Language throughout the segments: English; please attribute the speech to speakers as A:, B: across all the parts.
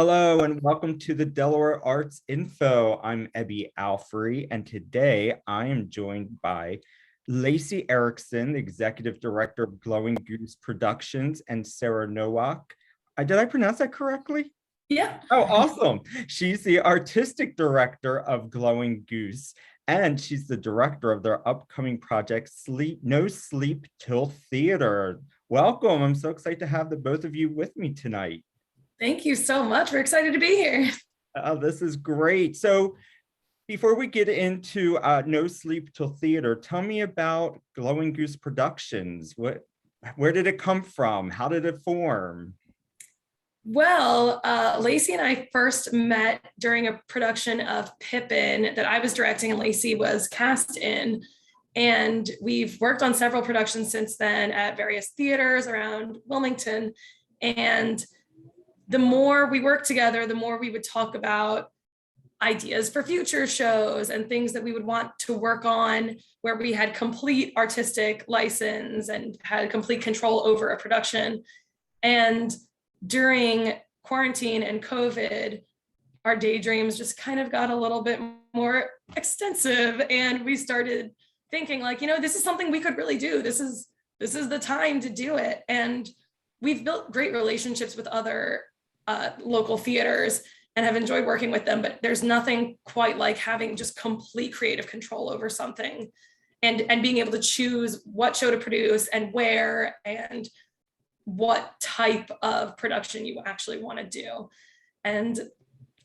A: Hello and welcome to the Delaware Arts Info. I'm Ebby Alfrey, and today I am joined by Lacey Erickson, the Executive Director of Glowing Goose Productions, and Sarah Nowak. Did I pronounce that correctly?
B: Yeah.
A: Oh, awesome. She's the Artistic Director of Glowing Goose, and she's the director of their upcoming project, No Sleep Till Theater. Welcome. I'm so excited to have the both of you with me tonight.
B: Thank you so much. We're excited to be here.
A: Oh, this is great. So before we get into No Sleep Till Theater, tell me about Glowing Goose Productions. Where did it come from? How did it form?
B: Well, Lacey and I first met during a production of Pippin that I was directing and Lacey was cast in. And we've worked on several productions since then at various theaters around Wilmington. And the more we worked together, the more we would talk about ideas for future shows and things that we would want to work on where we had complete artistic license and had complete control over a production. And during quarantine and COVID, our daydreams just kind of got a little bit more extensive. And we started thinking like, this is something we could really do. This is the time to do it. And we've built great relationships with other local theaters and have enjoyed working with them, but there's nothing quite like having just complete creative control over something and being able to choose what show to produce and where and what type of production you actually want to do. And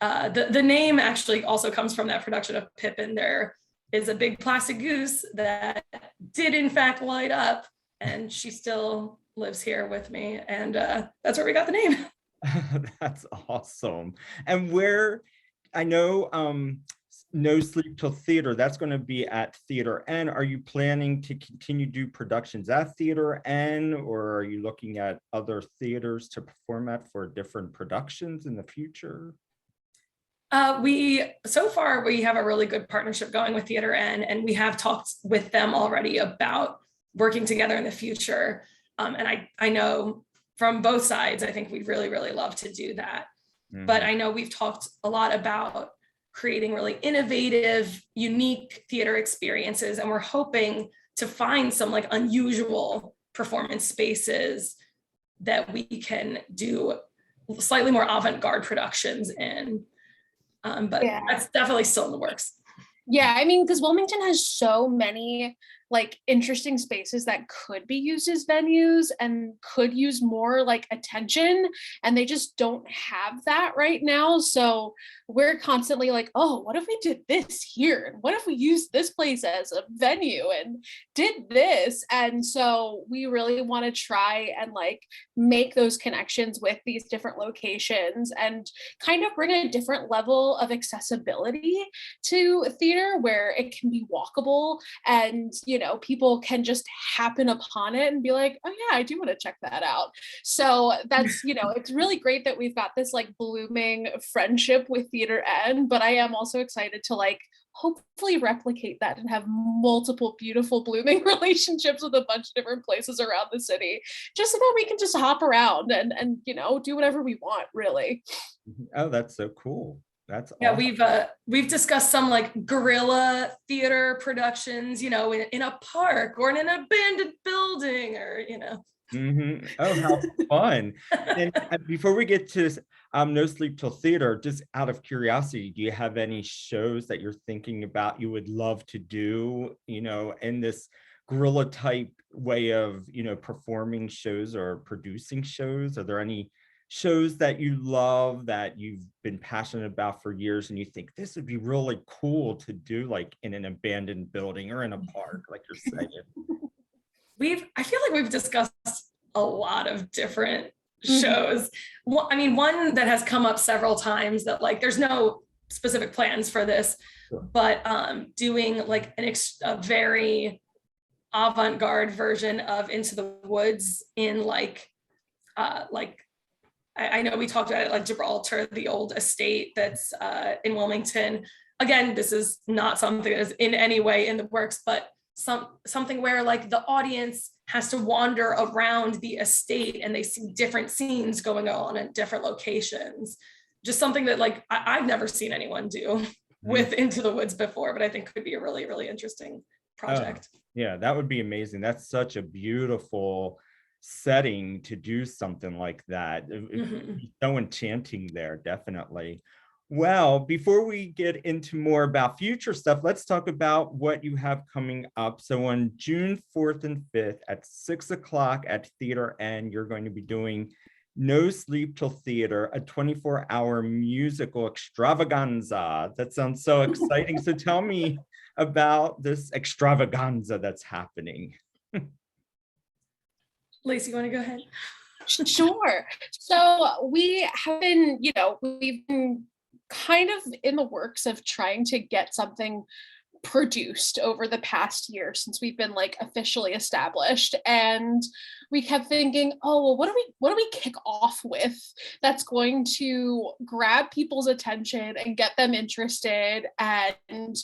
B: the name actually also comes from that production of Pippin. There is a big plastic goose that did in fact light up, and she still lives here with me. And that's where we got the name.
A: That's awesome. And where I know No Sleep Till Theater, that's going to be at Theater N. Are you planning to continue to do productions at Theater N, or are you looking at other theaters to perform at for different productions in the future?
B: So far we have a really good partnership going with Theater N, and we have talked with them already about working together in the future. And I know from both sides, I think we'd really, really love to do that. Mm-hmm. But I know we've talked a lot about creating really innovative, unique theater experiences. And we're hoping to find some like unusual performance spaces that we can do slightly more avant-garde productions in. But yeah, that's definitely still in the works.
C: Yeah, I mean, because Wilmington has so many like interesting spaces that could be used as venues and could use more like attention, and they just don't have that right now. So we're constantly like, oh, what if we did this here? And what if we used this place as a venue and did this? And so we really want to try and like make those connections with these different locations and kind of bring a different level of accessibility to theater where it can be walkable and people can just happen upon it and be like, oh yeah, I do want to check that out. So that's, it's really great that we've got this like blooming friendship with Theater N, but I am also excited to like hopefully replicate that and have multiple beautiful blooming relationships with a bunch of different places around the city, just so that we can just hop around and do whatever we want, really.
A: Oh, that's so cool. That's
B: awesome. We've discussed some like guerrilla theater productions, in a park or in an abandoned building, or
A: Mm-hmm. Oh, how fun. And before we get to No Sleep Till Theater, just out of curiosity, do you have any shows that you're thinking about you would love to do, in this guerrilla type way of, performing shows or producing shows? Are there any shows that you love that you've been passionate about for years and you think this would be really cool to do like in an abandoned building or in a park, like you're saying?
B: I feel like we've discussed a lot of different shows. Well, I mean, one that has come up several times that like there's no specific plans for this, but doing like a very avant-garde version of Into the Woods in I know we talked about it like Gibraltar, the old estate that's in Wilmington. Again, this is not something that is in any way in the works, but something where like the audience has to wander around the estate and they see different scenes going on at different locations. just something that like I've never seen anyone do with Into the Woods before, but I think could be a really, really interesting project.
A: Yeah, that would be amazing. That's such a beautiful setting to do something like that. So enchanting there, definitely. Well, before we get into more about future stuff, let's talk about what you have coming up. So on June 4th and 5th at 6 o'clock at Theater N, you're going to be doing No Sleep Till Theater, a 24-hour musical extravaganza. That sounds so exciting. So tell me about this extravaganza that's happening.
B: Lacey, you want to go ahead?
C: Sure. So we have been, we've been kind of in the works of trying to get something produced over the past year since we've been like officially established, and we kept thinking, oh well, what do we kick off with that's going to grab people's attention and get them interested. And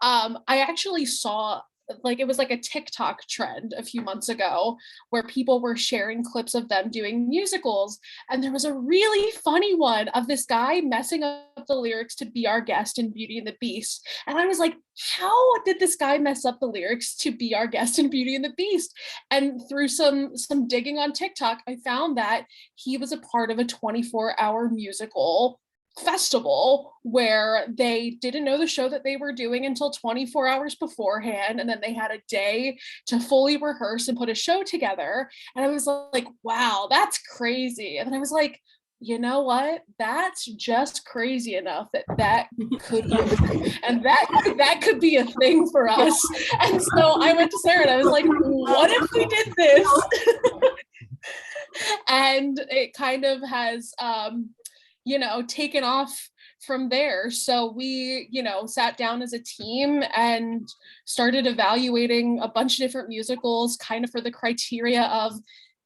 C: I actually saw, like, it was like a TikTok trend a few months ago where people were sharing clips of them doing musicals. And there was a really funny one of this guy messing up the lyrics to Be Our Guest in Beauty and the Beast. And I was like, how did this guy mess up the lyrics to Be Our Guest in Beauty and the Beast? And through some digging on TikTok, I found that he was a part of a 24-hour musical festival where they didn't know the show that they were doing until 24 hours beforehand, and then they had a day to fully rehearse and put a show together. And I was like, wow, that's crazy. And then I was like, you know what, that's just crazy enough that could be, and that could be a thing for us. And so I went to Sarah and I was like, what if we did this? And it kind of has taken off from there. So we, sat down as a team and started evaluating a bunch of different musicals kind of for the criteria of,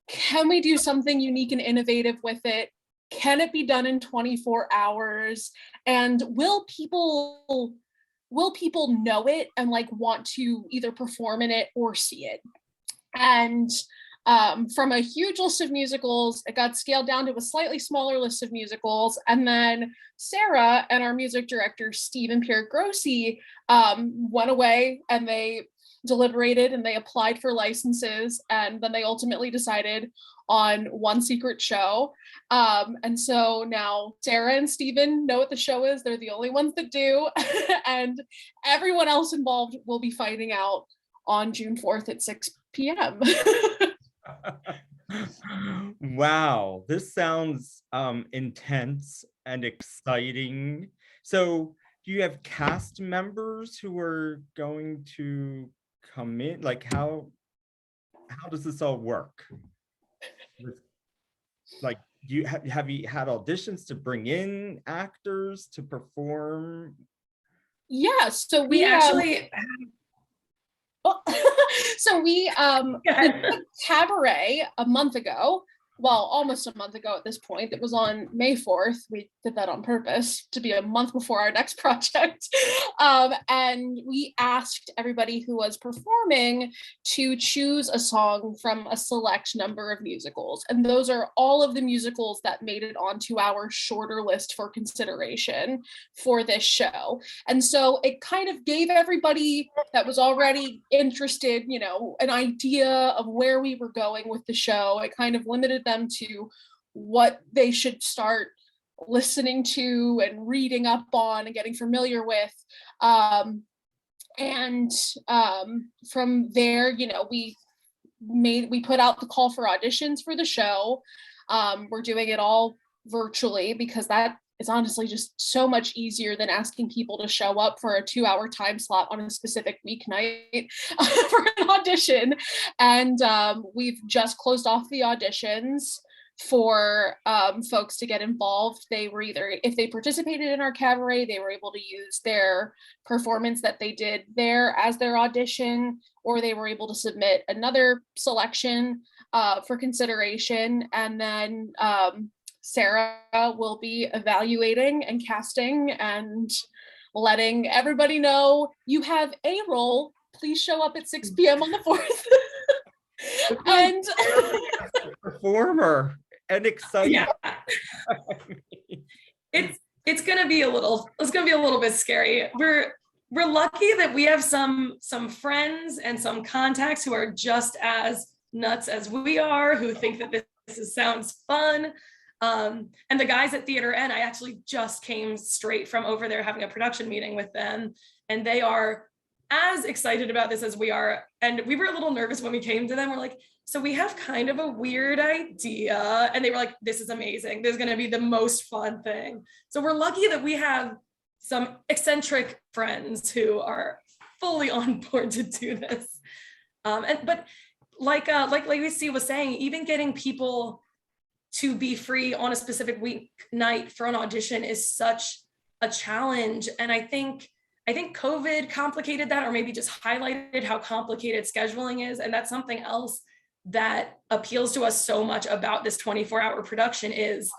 C: can we do something unique and innovative with it? Can it be done in 24 hours? And will people know it and like want to either perform in it or see it? And from a huge list of musicals, it got scaled down to a slightly smaller list of musicals. And then Sarah and our music director, Steve and Pierre Grossi, went away and they deliberated and they applied for licenses. And then they ultimately decided on one secret show. And so now Sarah and Steven know what the show is. They're the only ones that do. And everyone else involved will be finding out on June 4th at 6 p.m.
A: Wow, this sounds intense and exciting. So do you have cast members who are going to come in? Like how does this all work? Like, have you had auditions to bring in actors to perform?
C: Yeah, so
B: we actually
C: so we did a cabaret a month ago, well, almost a month ago at this point. It was on May 4th. We did that on purpose to be a month before our next project. And we asked everybody who was performing to choose a song from a select number of musicals. And those are all of the musicals that made it onto our shorter list for consideration for this show. And so it kind of gave everybody that was already interested, an idea of where we were going with the show. It kind of limited them to what they should start listening to and reading up on and getting familiar with. And from there, we put out the call for auditions for the show. We're doing it all virtually because that is honestly just so much easier than asking people to show up for a 2-hour time slot on a specific weeknight for an audition. And we've just closed off the auditions for folks to get involved. They were either, if they participated in our cabaret, they were able to use their performance that they did there as their audition, or they were able to submit another selection for consideration. And then Sarah will be evaluating and casting and letting everybody know you have a role. Please show up at 6 p.m. on the 4th. And
A: performer and exciting.
B: Yeah. it's gonna be a little bit scary. We're lucky that we have some friends and some contacts who are just as nuts as we are, who think that sounds fun. And the guys at Theater N, I actually just came straight from over there having a production meeting with them, and they are as excited about this as we are. And we were a little nervous when we came to them. We're like, so we have kind of a weird idea. And they were like, this is amazing. This is going to be the most fun thing. So we're lucky that we have some eccentric friends who are fully on board to do this. But like Lacey was saying, even getting people to be free on a specific weeknight for an audition is such a challenge. And I think COVID complicated that, or maybe just highlighted how complicated scheduling is. And that's something else that appeals to us so much about this 24-hour production is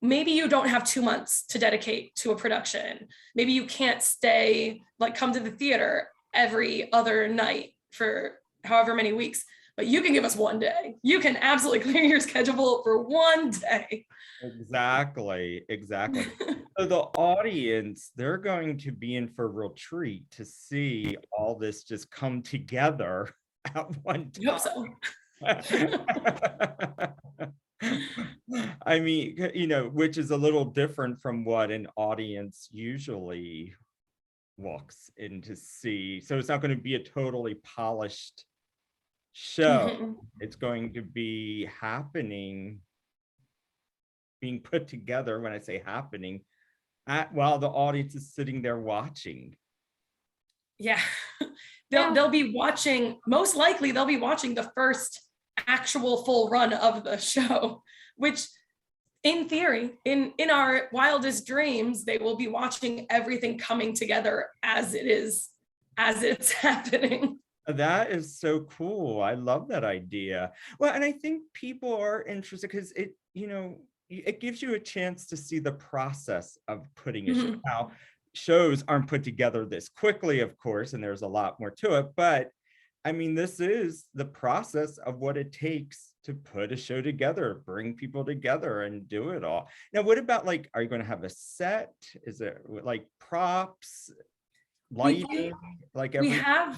B: maybe you don't have 2 months to dedicate to a production. Maybe you can't come to the theater every other night for however many weeks, but you can give us one day. You can absolutely clear your schedule for one day.
A: Exactly. So the audience, they're going to be in for a real treat to see all this just come together at one time.
B: I hope so.
A: I mean, which is a little different from what an audience usually walks in to see. So it's not going to be a totally polished show.
B: Mm-hmm.
A: It's going to be being put together. When I say happening, while the audience is sitting there watching.
B: Yeah. They'll be watching, most likely they'll be watching the first actual full run of the show, which in theory, in our wildest dreams, they will be watching everything coming together as it's happening.
A: That is so cool. I love that idea. Well, and I think people are interested because it gives you a chance to see the process of putting a show. Now, shows aren't put together this quickly, of course, and there's a lot more to it, but I mean, this is the process of what it takes to put a show together, bring people together and do it all. Now, what about are you going to have a set? Is it props, lighting,
B: we have,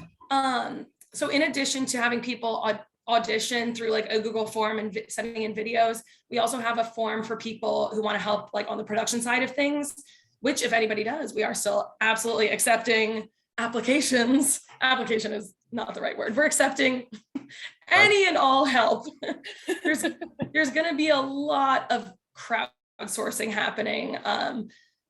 B: so in addition to having people audition through a Google form and sending in videos, we also have a form for people who want to help on the production side of things, which if anybody does, we are still absolutely accepting applications. Application is not the right word. We're accepting any and all help. There's going to be a lot of crowdsourcing happening.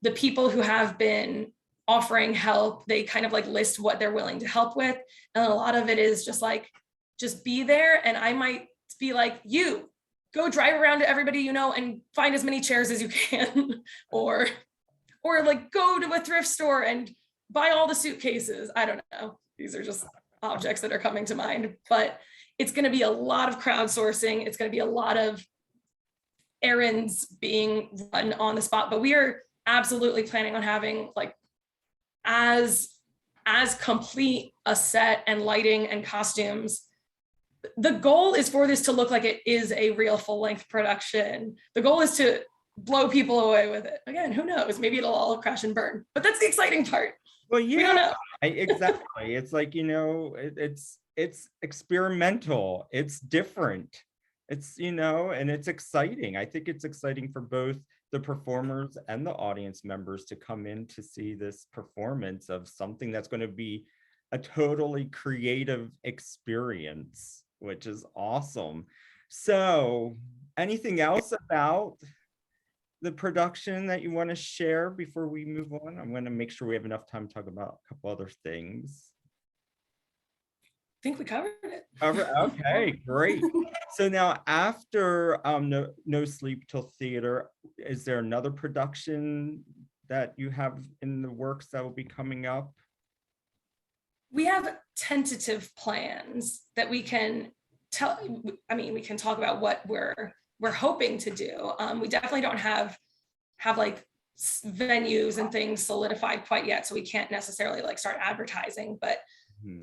B: The people who have been offering help, they kind of list what they're willing to help with. And a lot of it is just be there. And I might be you go drive around to everybody you know and find as many chairs as you can, or go to a thrift store and buy all the suitcases. I don't know. These are just objects that are coming to mind, but it's going to be a lot of crowdsourcing. It's going to be a lot of errands being run on the spot, but we are absolutely planning on having as complete a set and lighting and costumes. The goal is for this to look like it is a real full-length production. The goal is to blow people away with it. Again, who knows? Maybe it'll all crash and burn, but that's the exciting part.
A: Well, yeah,
B: we don't know.
A: Exactly. It's it's experimental. It's different. It's, and it's exciting. I think it's exciting for both the performers and the audience members to come in to see this performance of something that's going to be a totally creative experience, which is awesome. So, anything else about the production that you want to share before we move on? I'm going to make sure we have enough time to talk about a couple other things.
B: I think we covered it.
A: Okay, great. So now after No Sleep Till Theater, is there another production that you have in the works that will be coming up?
B: We have tentative plans that we can we can talk about what we're hoping to do. We definitely don't have venues and things solidified quite yet, so we can't necessarily start advertising, but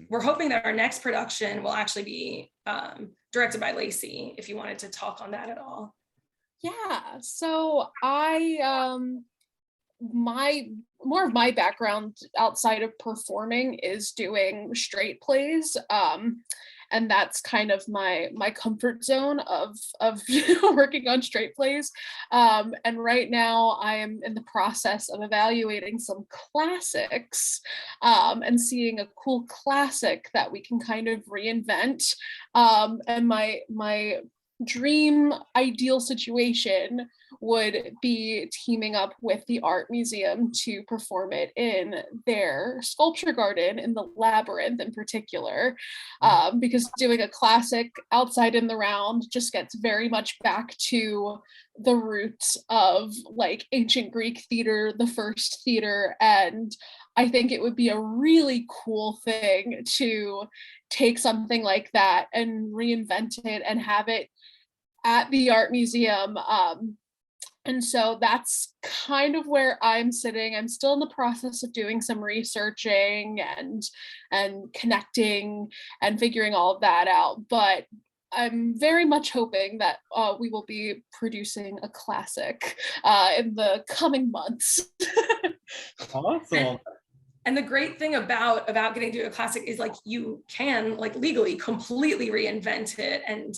B: we're hoping that our next production will actually be directed by Lacey, if you wanted to talk on that at all.
C: Yeah, so I more of my background outside of performing is doing straight plays. And that's kind of my comfort zone of working on straight plays. And right now I am in the process of evaluating some classics, and seeing a cool classic that we can kind of reinvent. And my dream ideal situation would be teaming up with the art museum to perform it in their sculpture garden in the Labyrinth in particular, because doing a classic outside in the round just gets very much back to the roots of like ancient Greek theater, the first theater. And I think it would be a really cool thing to take something like that and reinvent it and have it at the art museum. And so that's kind of where I'm sitting. I'm still in the process of doing some researching and connecting and figuring all of that out. But I'm very much hoping that we will be producing a classic in the coming months.
A: Awesome.
B: And the great thing about getting to a classic is like you can like legally completely reinvent it and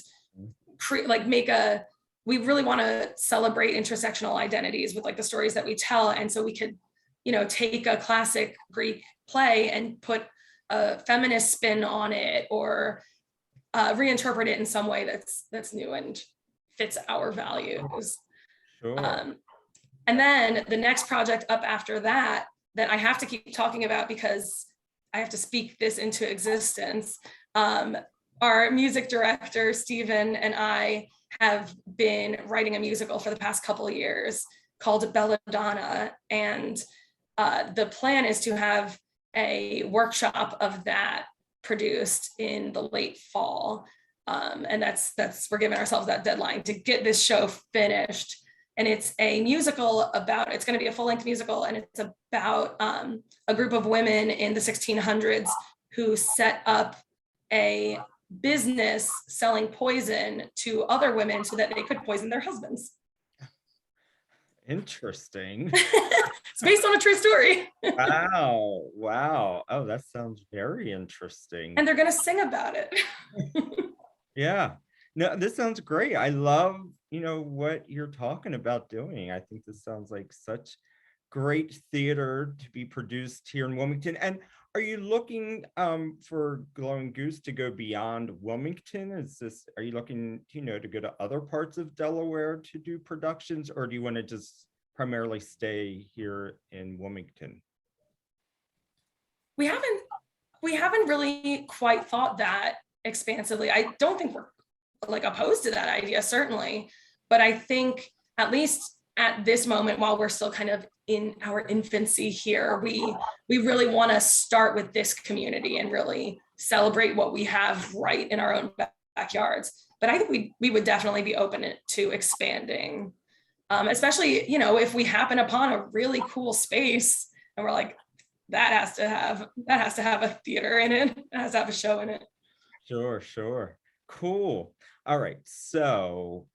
B: we really want to celebrate intersectional identities with like the stories that we tell. And so we could, take a classic Greek play and put a feminist spin on it, or reinterpret it in some way that's new and fits our values.
A: Sure.
B: And then the next project up after that I have to keep talking about because I have to speak this into existence. Our music director, Stephen, and I have been writing a musical for the past couple of years called Belladonna. And the plan is to have a workshop of that produced in the late fall. And that's we're giving ourselves that deadline to get this show finished. And it's a musical it's going to be a full-length musical, and it's about a group of women in the 1600s who set up a business selling poison to other women so that they could poison their husbands.
A: Interesting.
B: It's based on a true story.
A: Wow. Oh, that sounds very interesting.
B: And they're going to sing about it.
A: Yeah. No, this sounds great. I love, what you're talking about doing. I think this sounds like such great theater to be produced here in Wilmington. And are you looking for Glowing Goose to go beyond Wilmington? Are you looking, to go to other parts of Delaware to do productions, or do you want to just primarily stay here in Wilmington?
B: We haven't really quite thought that expansively. I don't think we're like opposed to that idea, certainly, but I think at least at this moment, while we're still kind of in our infancy here, we really want to start with this community and really celebrate what we have right in our own backyards. But I think we would definitely be open to expanding, especially, if we happen upon a really cool space and we're like, that has to have a theater in it, it has to have a show in it.
A: Sure. Cool. All right. So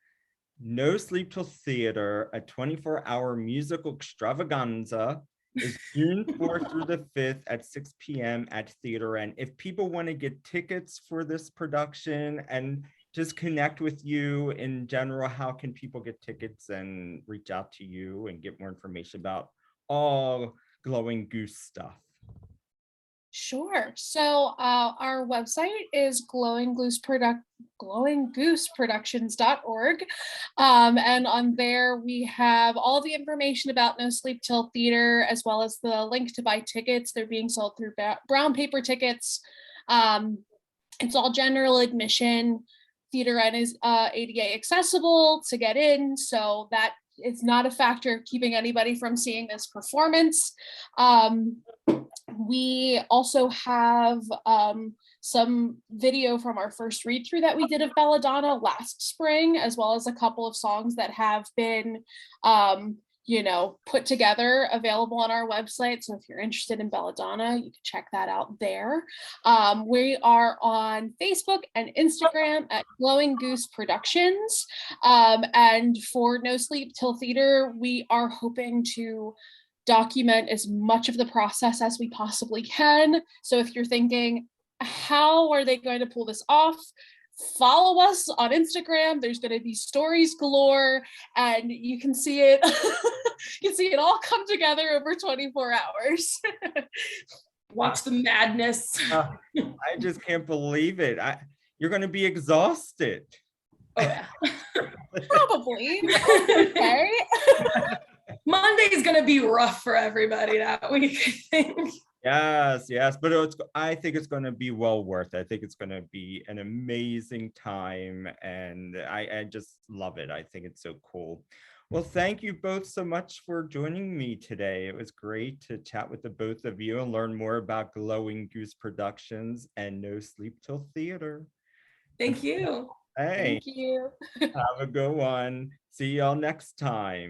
A: No Sleep Till Theater, a 24-hour musical extravaganza, is June 4th through the 5th at 6 p.m. at Theater N. If people want to get tickets for this production and just connect with you in general, how can people get tickets and reach out to you and get more information about all Glowing Goose stuff?
C: Sure. So our website is glowinggooseproductions.org. And on there we have all the information about No Sleep Till Theater, as well as the link to buy tickets. They're being sold through brown paper tickets. It's all general admission. Theater N is ADA accessible to get in, so that is not a factor of keeping anybody from seeing this performance. We also have some video from our first read through that we did of Belladonna last spring, as well as a couple of songs that have been put together, available on our website. So if you're interested in Belladonna, you can check that out there. We are on Facebook and Instagram at Glowing Goose Productions. And for No Sleep Till Theater, we are hoping to document as much of the process as we possibly can. So if you're thinking, how are they going to pull this off? Follow us on Instagram. There's going to be stories galore, and you can see it. You can see it all come together over 24 hours.
B: Watch the madness.
A: I just can't believe it. You're going to be exhausted.
B: Oh yeah.
C: Probably. Okay.
B: Monday's going to be rough for everybody that week, I think.
A: Yes, but I think it's going to be well worth it. I think it's going to be an amazing time, and I just love it. I think it's so cool. Well, thank you both so much for joining me today. It was great to chat with the both of you and learn more about Glowing Goose Productions and No Sleep Till Theater.
B: Thank you.
A: Hey,
C: Thank you.
A: have a good one. See y'all next time.